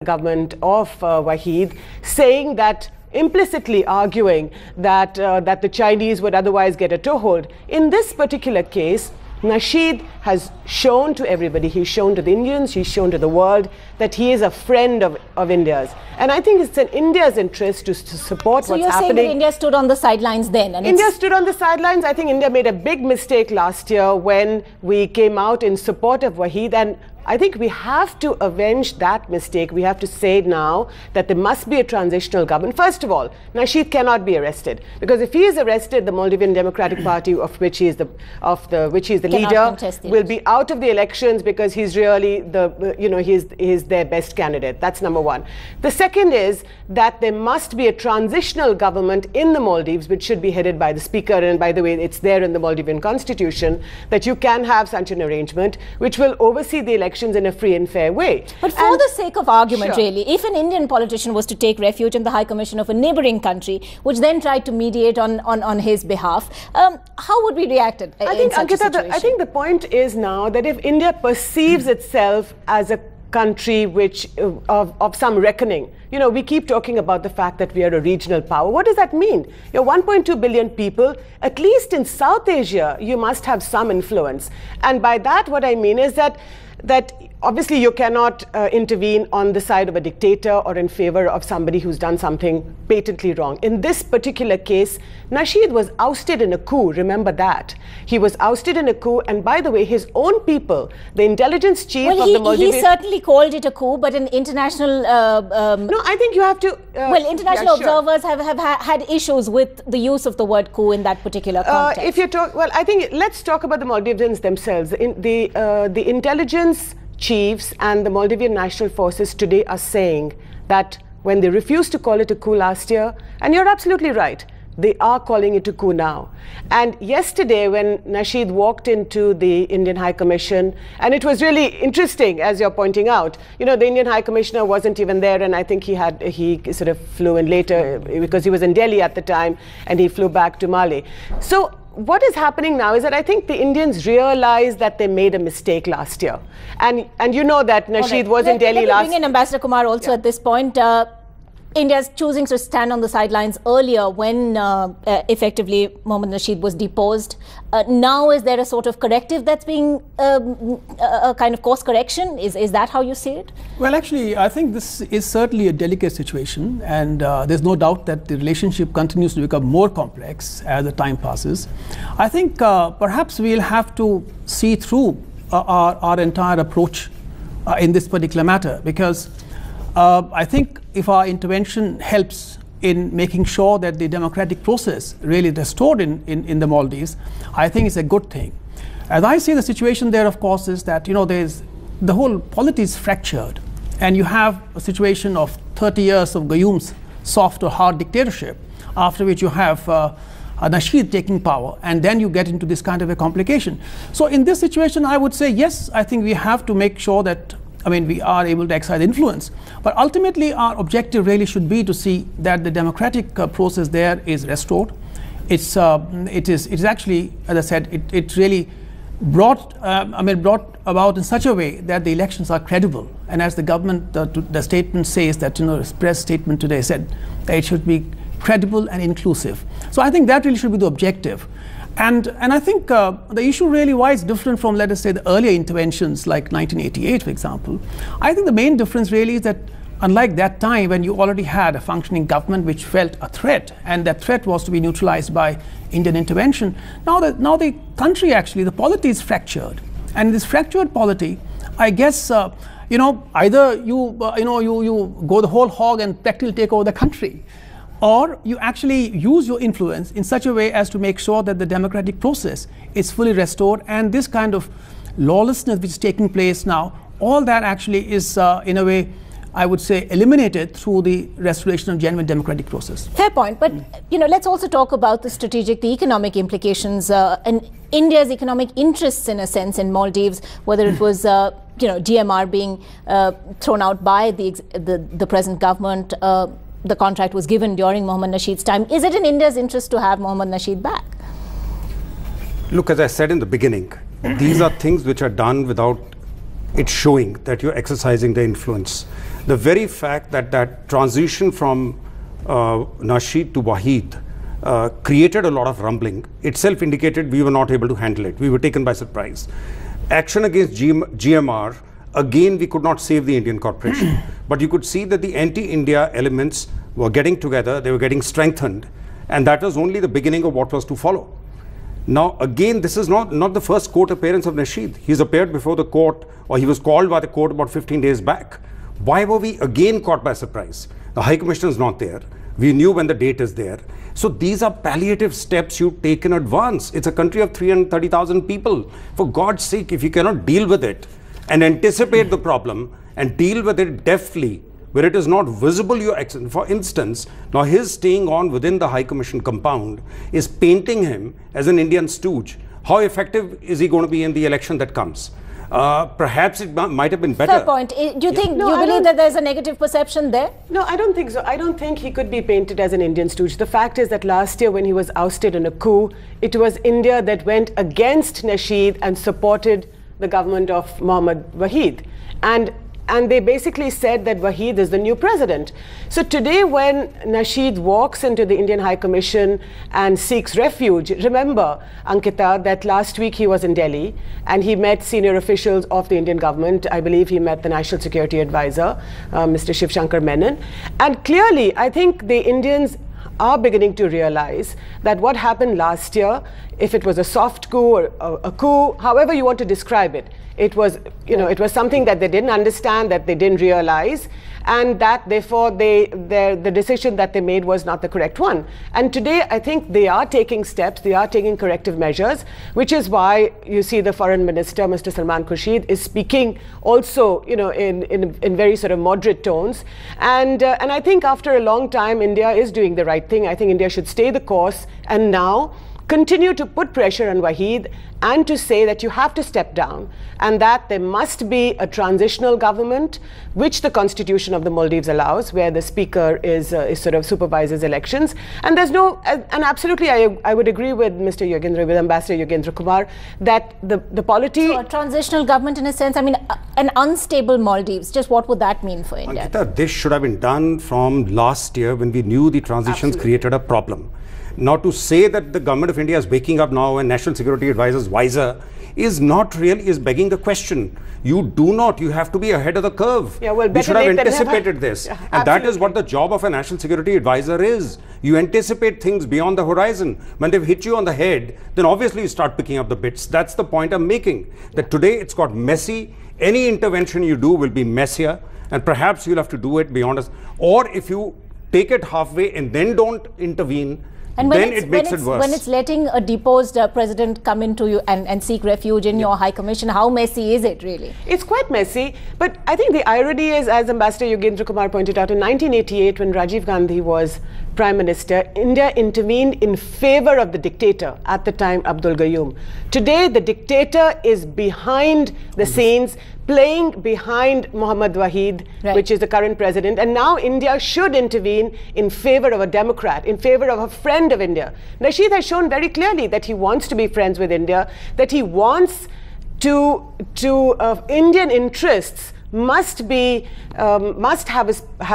government of Wahid, saying that, implicitly arguing that that the Chinese would otherwise get a toehold. In this particular case, Nasheed has shown to everybody, he's shown to the Indians, he's shown to the world that he is a friend of India's. And I think it's in India's interest to support what's happening. So you're saying that India stood on the sidelines then? And India stood on the sidelines. I think India made a big mistake last year when we came out in support of Wahid, and I think we have to avenge that mistake. We have to say now that there must be a transitional government. First of all, Nasheed cannot be arrested, because if he is arrested, the Maldivian Democratic Party, of which he is the leader, will be out of the elections, because he's really he's their best candidate. That's number one. The second is that there must be a transitional government in the Maldives, which should be headed by the speaker. And by the way, it's there in the Maldivian constitution that you can have such an arrangement, which will oversee the elections in a free and fair way. But for the sake of argument, really, if an Indian politician was to take refuge in the High Commission of a neighbouring country, which then tried to mediate on his behalf, how would we react in such a situation? I think the point is now that if India perceives itself as a country which of some reckoning, we keep talking about the fact that we are a regional power. What does that mean? You're 1.2 billion people. At least in South Asia, you must have some influence. And by that, what I mean is that obviously you cannot intervene on the side of a dictator or in favor of somebody who's done something patently wrong. In this particular case, Nasheed was ousted in a coup. Remember that. He was ousted in a coup, and by the way, his own people, the intelligence chief of the Maldives... He certainly called it a coup, but an international... no, I think you have to... international observers have had issues with the use of the word coup in that particular context. If you talk... Well, I think let's talk about the Maldivians themselves. The intelligence chiefs and the Maldivian National Forces today are saying that when they refused to call it a coup last year, and you're absolutely right, they are calling it a coup now. And yesterday, when Nasheed walked into the Indian High Commission, and it was really interesting, as you're pointing out, the Indian High Commissioner wasn't even there, and I think he sort of flew in later because he was in Delhi at the time, and he flew back to Mali. So what is happening now is that I think the Indians realize that they made a mistake last year. And you know that Nasheed was in Delhi last... Let me bring in Ambassador Kumar also at this point. India's choosing to stand on the sidelines earlier when effectively Mohammad Nasheed was deposed. Now is there a sort of corrective that's being a kind of course correction? Is that how you see it? Well, actually, I think this is certainly a delicate situation, and there's no doubt that the relationship continues to become more complex as the time passes. I think perhaps we'll have to see through our entire approach in this particular matter, because I think if our intervention helps in making sure that the democratic process really restored in the Maldives, I think it's a good thing. As I see the situation there, of course, is that there's the whole polity is fractured, and you have a situation of 30 years of Gayoom's soft or hard dictatorship, after which you have Nasheed taking power, and then you get into this kind of a complication. So in this situation, I would say yes, I think we have to make sure that we are able to exercise influence. But ultimately, our objective really should be to see that the democratic process there is restored. It is actually, as I said, it really brought about in such a way that the elections are credible. And as the government, the statement says that, the press statement today said that it should be credible and inclusive. So I think that really should be the objective. And I think the issue really why it's different from, let us say, the earlier interventions like 1988, for example. I think the main difference really is that unlike that time when you already had a functioning government which felt a threat, and that threat was to be neutralized by Indian intervention, now the country actually, the polity is fractured. And in this fractured polity, I guess, either you go the whole hog and practically take over the country, or you actually use your influence in such a way as to make sure that the democratic process is fully restored, and this kind of lawlessness which is taking place now, all that actually is in a way, I would say, eliminated through the restoration of genuine democratic process. Fair point, but let's also talk about the economic implications and India's economic interests, in a sense, in Maldives, whether it was GMR being thrown out by the present government. The contract was given during Mohammad Nasheed's time. Is it in India's interest to have Mohammad Nasheed back? Look, as I said in the beginning, these are things which are done without it showing that you're exercising the influence. The very fact that that transition from Nasheed to Wahid created a lot of rumbling itself indicated we were not able to handle it. We were taken by surprise. Action against GMR, again, we could not save the Indian corporation. But you could see that the anti-India elements were getting together, they were getting strengthened, and that was only the beginning of what was to follow. Now, again, this is not the first court appearance of Nasheed. He's appeared before the court, or he was called by the court about 15 days back. Why were we again caught by surprise? The High Commissioner is not there. We knew when the date is there. So these are palliative steps you take in advance. It's a country of 330,000 people. For God's sake, if you cannot deal with it and anticipate the problem and deal with it deftly, where it is not visible your action. For instance, now his staying on within the High Commission compound is painting him as an Indian stooge. How effective is he going to be in the election that comes? Perhaps it might have been better. Fair point. Do you think, you believe that there's a negative perception there? No, I don't think so. I don't think he could be painted as an Indian stooge. The fact is that last year when he was ousted in a coup, it was India that went against Nasheed and supported the government of Mohammad Wahid. And they basically said that Wahid is the new president. So today when Nasheed walks into the Indian High Commission and seeks refuge, remember, Ankita, that last week he was in Delhi and he met senior officials of the Indian government. I believe he met the National Security Advisor, Mr. Shiv Shankar Menon. And clearly, I think the Indians are beginning to realize that what happened last year, if it was a soft coup or a coup, however you want to describe it, it was, it was something that they didn't understand, that they didn't realize, and that therefore the decision that they made was not the correct one. And today, I think they are taking steps, they are taking corrective measures, which is why you see the Foreign Minister, Mr. Salman Khurshid, is speaking also, in very sort of moderate tones. And I think after a long time, India is doing the right thing. I think India should stay the course and now continue to put pressure on Wahid and to say that you have to step down and that there must be a transitional government, which the constitution of the Maldives allows, where the speaker is sort of supervises elections. And there's no, and absolutely I would agree with Mr. Yogendra, with Ambassador Yogendra Kumar, that the polity... So a transitional government in a sense, I mean, an unstable Maldives, just what would that mean for India? Ankita, this should have been done from last year when we knew the transitions created a problem. Now to say that the government of India is waking up now and National Security Advisor is wiser is not really, is begging the question. You have to be ahead of the curve. Yeah, well, we should have anticipated never. this. Yeah, and that is what the job of a National Security Advisor is. You anticipate things beyond the horizon. When they've hit you on the head, then obviously you start picking up the bits. That's the point I'm making. That today it's got messy. Any intervention you do will be messier. And perhaps you'll have to do it beyond us. Or if you take it halfway and then don't intervene, and then it makes it worse. When it's letting a deposed president come into you and seek refuge in your High Commission, how messy is it really? It's quite messy, but I think the irony is, as Ambassador Yogendra Kumar pointed out, in 1988 when Rajiv Gandhi was Prime Minister, India intervened in favor of the dictator, at the time Abdul Gayoom. Today the dictator is behind the scenes, playing behind Mohammad Wahid, which is the current president, and now India should intervene in favor of a democrat, in favor of a friend of India. Nasheed has shown very clearly that he wants to be friends with India, that he wants to Indian interests must have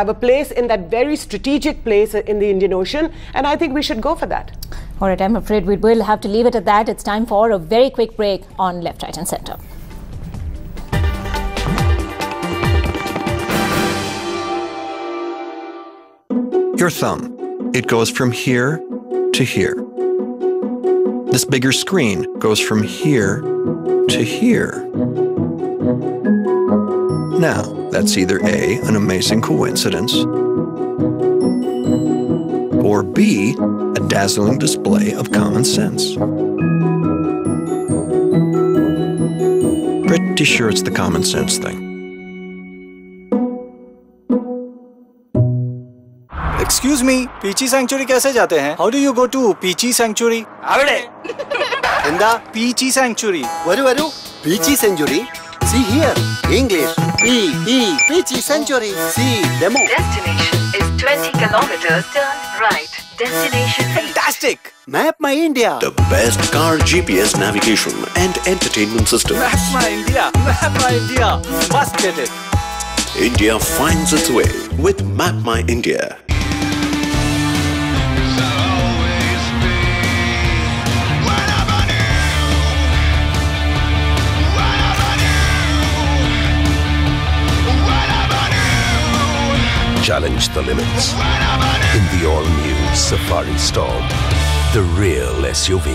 a place in that very strategic place in the Indian Ocean, and I think we should go for that. All right, I'm afraid we will have to leave it at that. It's time for a very quick break on Left, Right and Centre. Your thumb. It goes from here to here. This bigger screen goes from here to here. Now, that's either A, an amazing coincidence, or B, a dazzling display of common sense. Pretty sure it's the common sense thing. Excuse me, Peachy Sanctuary कैसे जाते हैं? How do you go to Peachy Sanctuary? അവിടെ എന്താ Peachy Sanctuary. വരൂ Peachy Sanctuary. See here, English. Peachy Sanctuary. See demo. Destination is 20 kilometers. Turn right. Destination Fantastic. Map my India. The best car GPS navigation and entertainment system. Map my India. Map my India. Must get it. India finds its way with Map My India. Challenge the limits in the all-new Safari Storm, the real SUV.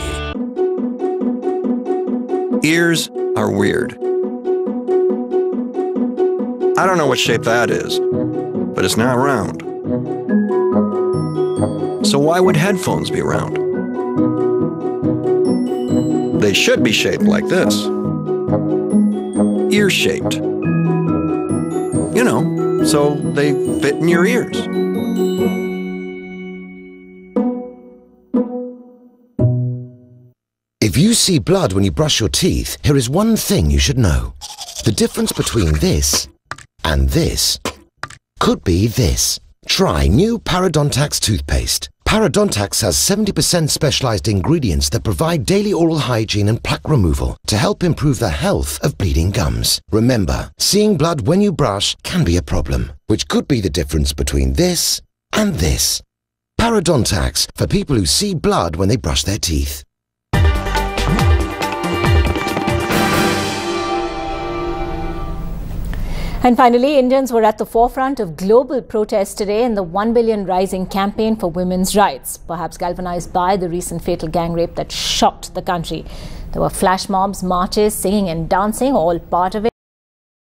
Ears are weird. I don't know what shape that is, but it's not round. So why would headphones be round? They should be shaped like this. Ear-shaped. You know, so they fit in your ears. If you see blood when you brush your teeth, here is one thing you should know. The difference between this and this could be this. Try new Parodontax toothpaste. Parodontax has 70% specialized ingredients that provide daily oral hygiene and plaque removal to help improve the health of bleeding gums. Remember, seeing blood when you brush can be a problem, which could be the difference between this and this. Parodontax for people who see blood when they brush their teeth. And finally, Indians were at the forefront of global protests today in the 1 Billion Rising campaign for women's rights, perhaps galvanized by the recent fatal gang rape that shocked the country. There were flash mobs, marches, singing and dancing, all part of it.